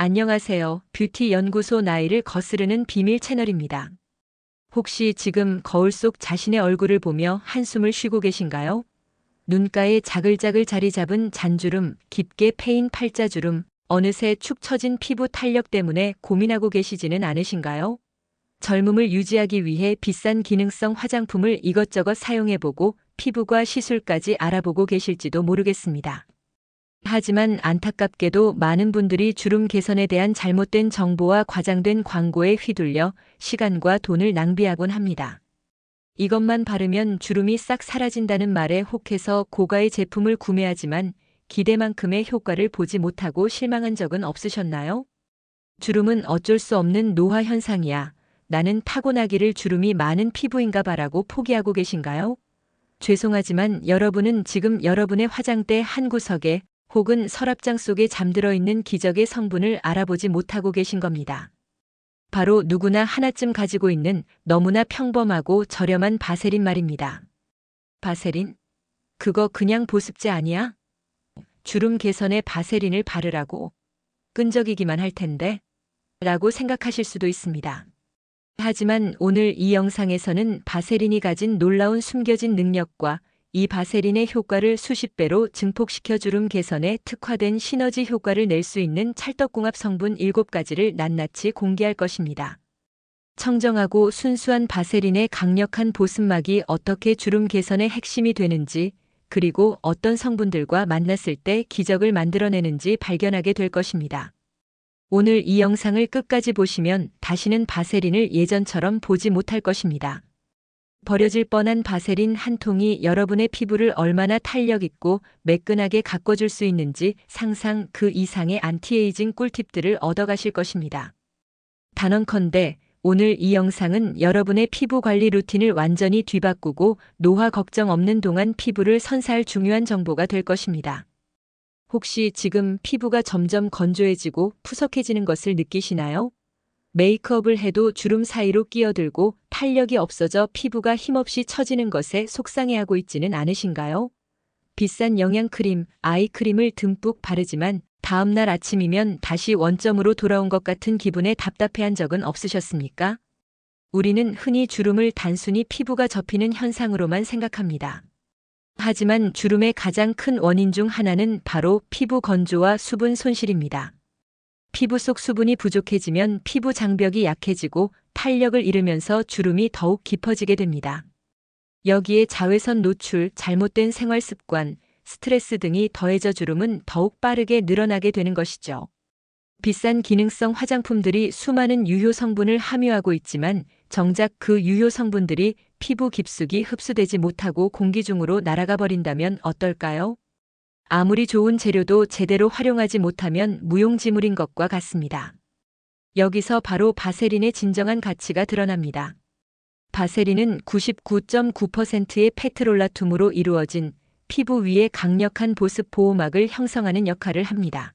안녕하세요. 뷰티 연구소 나이를 거스르는 비밀 채널입니다. 혹시 지금 거울 속 자신의 얼굴을 보며 한숨을 쉬고 계신가요? 눈가에 자글자글 자리 잡은 잔주름, 깊게 패인 팔자주름, 어느새 축 처진 피부 탄력 때문에 고민하고 계시지는 않으신가요? 젊음을 유지하기 위해 비싼 기능성 화장품을 이것저것 사용해보고 피부과 시술까지 알아보고 계실지도 모르겠습니다. 하지만 안타깝게도 많은 분들이 주름 개선에 대한 잘못된 정보와 과장된 광고에 휘둘려 시간과 돈을 낭비하곤 합니다. 이것만 바르면 주름이 싹 사라진다는 말에 혹해서 고가의 제품을 구매하지만 기대만큼의 효과를 보지 못하고 실망한 적은 없으셨나요? 주름은 어쩔 수 없는 노화 현상이야. 나는 타고나기를 주름이 많은 피부인가 봐라고 포기하고 계신가요? 죄송하지만 여러분은 지금 여러분의 화장대 한 구석에 혹은 서랍장 속에 잠들어 있는 기적의 성분을 알아보지 못하고 계신 겁니다. 바로 누구나 하나쯤 가지고 있는 너무나 평범하고 저렴한 바세린 말입니다. 바세린? 그거 그냥 보습제 아니야? 주름 개선에 바세린을 바르라고? 끈적이기만 할 텐데? 라고 생각하실 수도 있습니다. 하지만 오늘 이 영상에서는 바세린이 가진 놀라운 숨겨진 능력과 이 바세린의 효과를 수십 배로 증폭시켜 주름 개선에 특화된 시너지 효과를 낼 수 있는 찰떡궁합 성분 7가지를 낱낱이 공개할 것입니다. 청정하고 순수한 바세린의 강력한 보습막이 어떻게 주름 개선의 핵심이 되는지, 그리고 어떤 성분들과 만났을 때 기적을 만들어내는지 발견하게 될 것입니다. 오늘 이 영상을 끝까지 보시면 다시는 바세린을 예전처럼 보지 못할 것입니다. 버려질 뻔한 바세린 한 통이 여러분의 피부를 얼마나 탄력 있고 매끈하게 가꿔줄 수 있는지 상상 그 이상의 안티에이징 꿀팁들을 얻어가실 것입니다. 단언컨대 오늘 이 영상은 여러분의 피부 관리 루틴을 완전히 뒤바꾸고 노화 걱정 없는 동안 피부를 선사할 중요한 정보가 될 것입니다. 혹시 지금 피부가 점점 건조해지고 푸석해지는 것을 느끼시나요? 메이크업을 해도 주름 사이로 끼어들고 탄력이 없어져 피부가 힘없이 처지는 것에 속상해하고 있지는 않으신가요? 비싼 영양크림, 아이크림을 듬뿍 바르지만 다음날 아침이면 다시 원점으로 돌아온 것 같은 기분에 답답해한 적은 없으셨습니까? 우리는 흔히 주름을 단순히 피부가 접히는 현상으로만 생각합니다. 하지만 주름의 가장 큰 원인 중 하나는 바로 피부 건조와 수분 손실입니다. 피부 속 수분이 부족해지면 피부 장벽이 약해지고 탄력을 잃으면서 주름이 더욱 깊어지게 됩니다. 여기에 자외선 노출, 잘못된 생활 습관, 스트레스 등이 더해져 주름은 더욱 빠르게 늘어나게 되는 것이죠. 비싼 기능성 화장품들이 수많은 유효 성분을 함유하고 있지만 정작 그 유효 성분들이 피부 깊숙이 흡수되지 못하고 공기 중으로 날아가 버린다면 어떨까요? 아무리 좋은 재료도 제대로 활용하지 못하면 무용지물인 것과 같습니다. 여기서 바로 바세린의 진정한 가치가 드러납니다. 바세린은 99.9%의 페트롤라툼으로 이루어진 피부 위에 강력한 보습 보호막을 형성하는 역할을 합니다.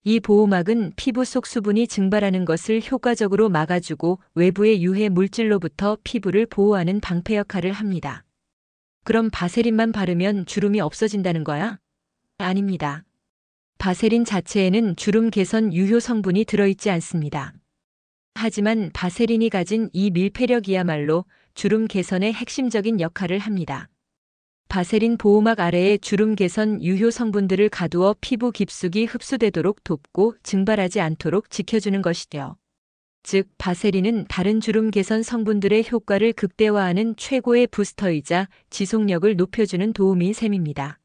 이 보호막은 피부 속 수분이 증발하는 것을 효과적으로 막아주고 외부의 유해 물질로부터 피부를 보호하는 방패 역할을 합니다. 그럼 바세린만 바르면 주름이 없어진다는 거야? 아닙니다. 바세린 자체에는 주름 개선 유효 성분이 들어있지 않습니다. 하지만 바세린이 가진 이 밀폐력이야말로 주름 개선의 핵심적인 역할을 합니다. 바세린 보호막 아래에 주름 개선 유효 성분들을 가두어 피부 깊숙이 흡수되도록 돕고 증발하지 않도록 지켜주는 것이죠. 즉, 바세린은 다른 주름 개선 성분들의 효과를 극대화하는 최고의 부스터이자 지속력을 높여주는 도우미인 셈입니다.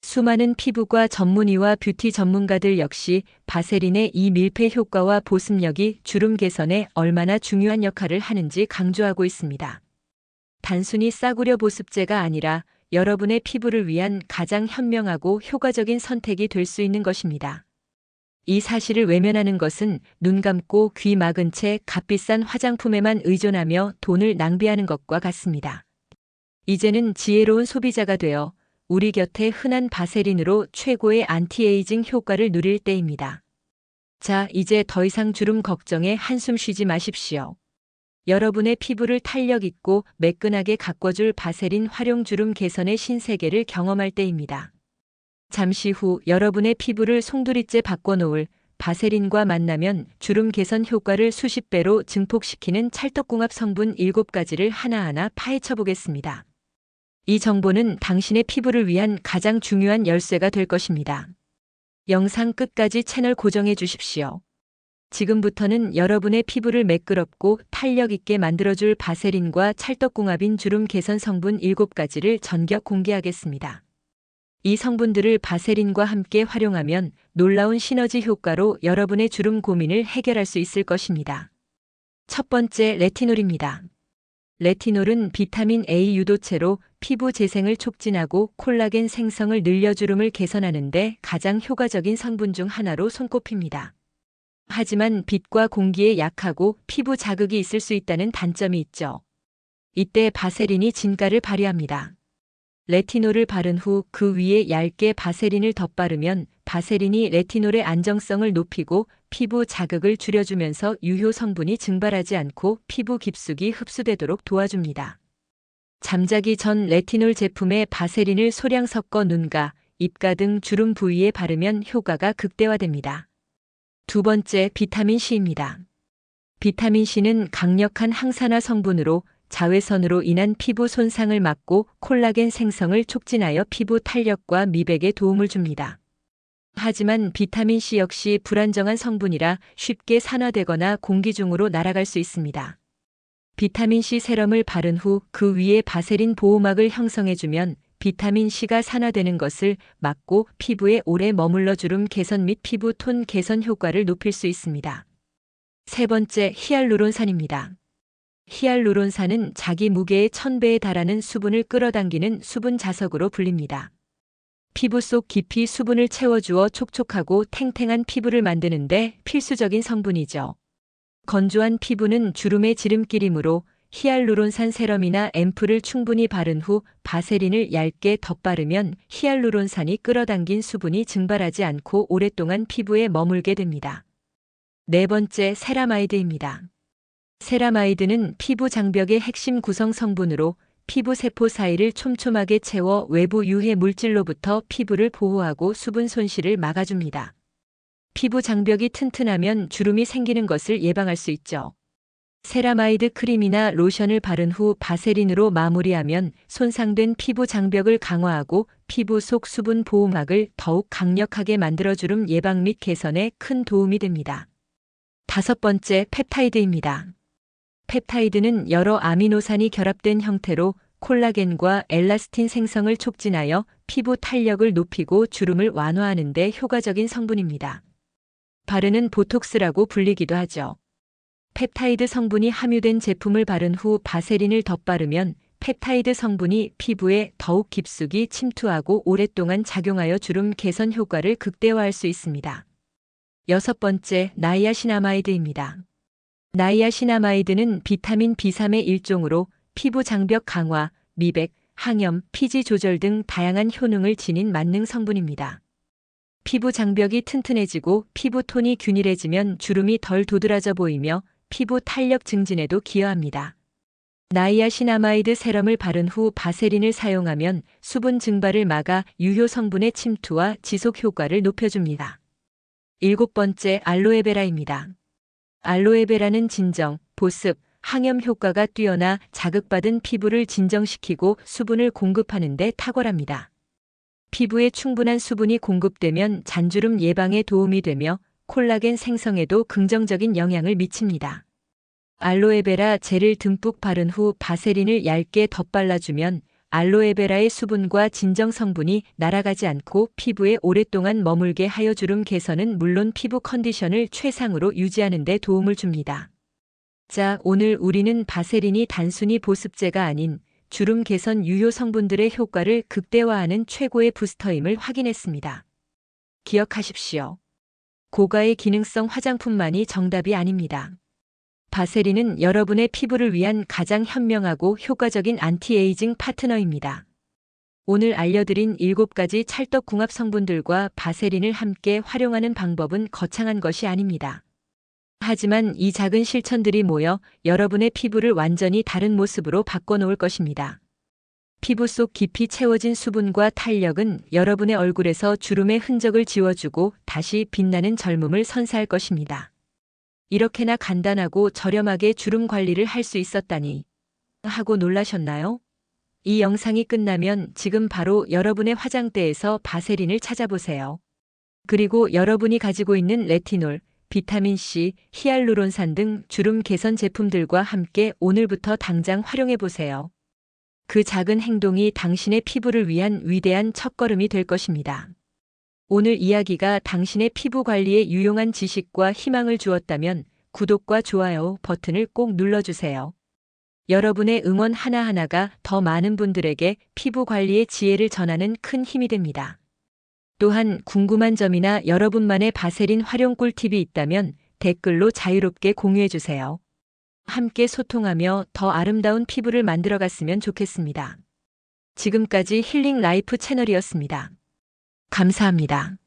수많은 피부과 전문의와 뷰티 전문가들 역시 바세린의 이 밀폐 효과와 보습력이 주름 개선에 얼마나 중요한 역할을 하는지 강조하고 있습니다. 단순히 싸구려 보습제가 아니라 여러분의 피부를 위한 가장 현명하고 효과적인 선택이 될 수 있는 것입니다. 이 사실을 외면하는 것은 눈 감고 귀 막은 채 값비싼 화장품에만 의존하며 돈을 낭비하는 것과 같습니다. 이제는 지혜로운 소비자가 되어 우리 곁에 흔한 바세린으로 최고의 안티에이징 효과를 누릴 때입니다. 자, 이제 더 이상 주름 걱정에 한숨 쉬지 마십시오. 여러분의 피부를 탄력 있고 매끈하게 가꿔줄 바세린 활용 주름 개선의 신세계를 경험할 때입니다. 잠시 후 여러분의 피부를 송두리째 바꿔놓을 바세린과 만나면 주름 개선 효과를 수십 배로 증폭시키는 찰떡궁합 성분 7가지를 하나하나 파헤쳐 보겠습니다. 이 정보는 당신의 피부를 위한 가장 중요한 열쇠가 될 것입니다. 영상 끝까지 채널 고정해 주십시오. 지금부터는 여러분의 피부를 매끄럽고 탄력 있게 만들어줄 바세린과 찰떡궁합인 주름 개선 성분 7가지를 전격 공개하겠습니다. 이 성분들을 바세린과 함께 활용하면 놀라운 시너지 효과로 여러분의 주름 고민을 해결할 수 있을 것입니다. 첫 번째, 레티놀입니다. 레티놀은 비타민 A 유도체로 피부 재생을 촉진하고 콜라겐 생성을 늘려 주름을 개선하는 데 가장 효과적인 성분 중 하나로 손꼽힙니다. 하지만 빛과 공기에 약하고 피부 자극이 있을 수 있다는 단점이 있죠. 이때 바세린이 진가를 발휘합니다. 레티놀을 바른 후 그 위에 얇게 바세린을 덧바르면 바세린이 레티놀의 안정성을 높이고 피부 자극을 줄여주면서 유효 성분이 증발하지 않고 피부 깊숙이 흡수되도록 도와줍니다. 잠자기 전 레티놀 제품에 바세린을 소량 섞어 눈가, 입가 등 주름 부위에 바르면 효과가 극대화됩니다. 두 번째, 비타민 C입니다. 비타민 C는 강력한 항산화 성분으로 자외선으로 인한 피부 손상을 막고 콜라겐 생성을 촉진하여 피부 탄력과 미백에 도움을 줍니다. 하지만 비타민 C 역시 불안정한 성분이라 쉽게 산화되거나 공기 중으로 날아갈 수 있습니다. 비타민 C 세럼을 바른 후 그 위에 바세린 보호막을 형성해주면 비타민 C가 산화되는 것을 막고 피부에 오래 머물러 주름 개선 및 피부 톤 개선 효과를 높일 수 있습니다. 세 번째, 히알루론산입니다. 히알루론산은 자기 무게의 1000배에 달하는 수분을 끌어당기는 수분 자석으로 불립니다. 피부 속 깊이 수분을 채워주어 촉촉하고 탱탱한 피부를 만드는데 필수적인 성분이죠. 건조한 피부는 주름의 지름길이므로 히알루론산 세럼이나 앰플을 충분히 바른 후 바세린을 얇게 덧바르면 히알루론산이 끌어당긴 수분이 증발하지 않고 오랫동안 피부에 머물게 됩니다. 네 번째, 세라마이드입니다. 세라마이드는 피부 장벽의 핵심 구성 성분으로 피부 세포 사이를 촘촘하게 채워 외부 유해 물질로부터 피부를 보호하고 수분 손실을 막아줍니다. 피부 장벽이 튼튼하면 주름이 생기는 것을 예방할 수 있죠. 세라마이드 크림이나 로션을 바른 후 바세린으로 마무리하면 손상된 피부 장벽을 강화하고 피부 속 수분 보호막을 더욱 강력하게 만들어 주름 예방 및 개선에 큰 도움이 됩니다. 다섯 번째, 펩타이드입니다. 펩타이드는 여러 아미노산이 결합된 형태로 콜라겐과 엘라스틴 생성을 촉진하여 피부 탄력을 높이고 주름을 완화하는 데 효과적인 성분입니다. 바르는 보톡스라고 불리기도 하죠. 펩타이드 성분이 함유된 제품을 바른 후 바세린을 덧바르면 펩타이드 성분이 피부에 더욱 깊숙이 침투하고 오랫동안 작용하여 주름 개선 효과를 극대화할 수 있습니다. 여섯 번째, 나이아신아마이드입니다. 나이아신아마이드는 비타민 B3의 일종으로 피부 장벽 강화, 미백, 항염, 피지 조절 등 다양한 효능을 지닌 만능 성분입니다. 피부 장벽이 튼튼해지고 피부 톤이 균일해지면 주름이 덜 도드라져 보이며 피부 탄력 증진에도 기여합니다. 나이아신아마이드 세럼을 바른 후 바세린을 사용하면 수분 증발을 막아 유효 성분의 침투와 지속 효과를 높여줍니다. 일곱 번째, 알로에베라입니다. 알로에베라는 진정, 보습, 항염 효과가 뛰어나 자극받은 피부를 진정시키고 수분을 공급하는 데 탁월합니다. 피부에 충분한 수분이 공급되면 잔주름 예방에 도움이 되며 콜라겐 생성에도 긍정적인 영향을 미칩니다. 알로에베라 젤을 듬뿍 바른 후 바세린을 얇게 덧발라주면 알로에베라의 수분과 진정 성분이 날아가지 않고 피부에 오랫동안 머물게 하여 주름 개선은 물론 피부 컨디션을 최상으로 유지하는 데 도움을 줍니다. 자, 오늘 우리는 바세린이 단순히 보습제가 아닌 주름 개선 유효 성분들의 효과를 극대화하는 최고의 부스터임을 확인했습니다. 기억하십시오. 고가의 기능성 화장품만이 정답이 아닙니다. 바세린은 여러분의 피부를 위한 가장 현명하고 효과적인 안티에이징 파트너입니다. 오늘 알려드린 7가지 찰떡궁합 성분들과 바세린을 함께 활용하는 방법은 거창한 것이 아닙니다. 하지만 이 작은 실천들이 모여 여러분의 피부를 완전히 다른 모습으로 바꿔놓을 것입니다. 피부 속 깊이 채워진 수분과 탄력은 여러분의 얼굴에서 주름의 흔적을 지워주고 다시 빛나는 젊음을 선사할 것입니다. 이렇게나 간단하고 저렴하게 주름 관리를 할 수 있었다니 하고 놀라셨나요? 이 영상이 끝나면 지금 바로 여러분의 화장대에서 바세린을 찾아보세요. 그리고 여러분이 가지고 있는 레티놀, 비타민C, 히알루론산 등 주름 개선 제품들과 함께 오늘부터 당장 활용해 보세요. 그 작은 행동이 당신의 피부를 위한 위대한 첫걸음이 될 것입니다. 오늘 이야기가 당신의 피부 관리에 유용한 지식과 희망을 주었다면 구독과 좋아요 버튼을 꼭 눌러주세요. 여러분의 응원 하나하나가 더 많은 분들에게 피부 관리의 지혜를 전하는 큰 힘이 됩니다. 또한 궁금한 점이나 여러분만의 바세린 활용 꿀팁이 있다면 댓글로 자유롭게 공유해주세요. 함께 소통하며 더 아름다운 피부를 만들어갔으면 좋겠습니다. 지금까지 힐링 라이프 채널이었습니다. 감사합니다.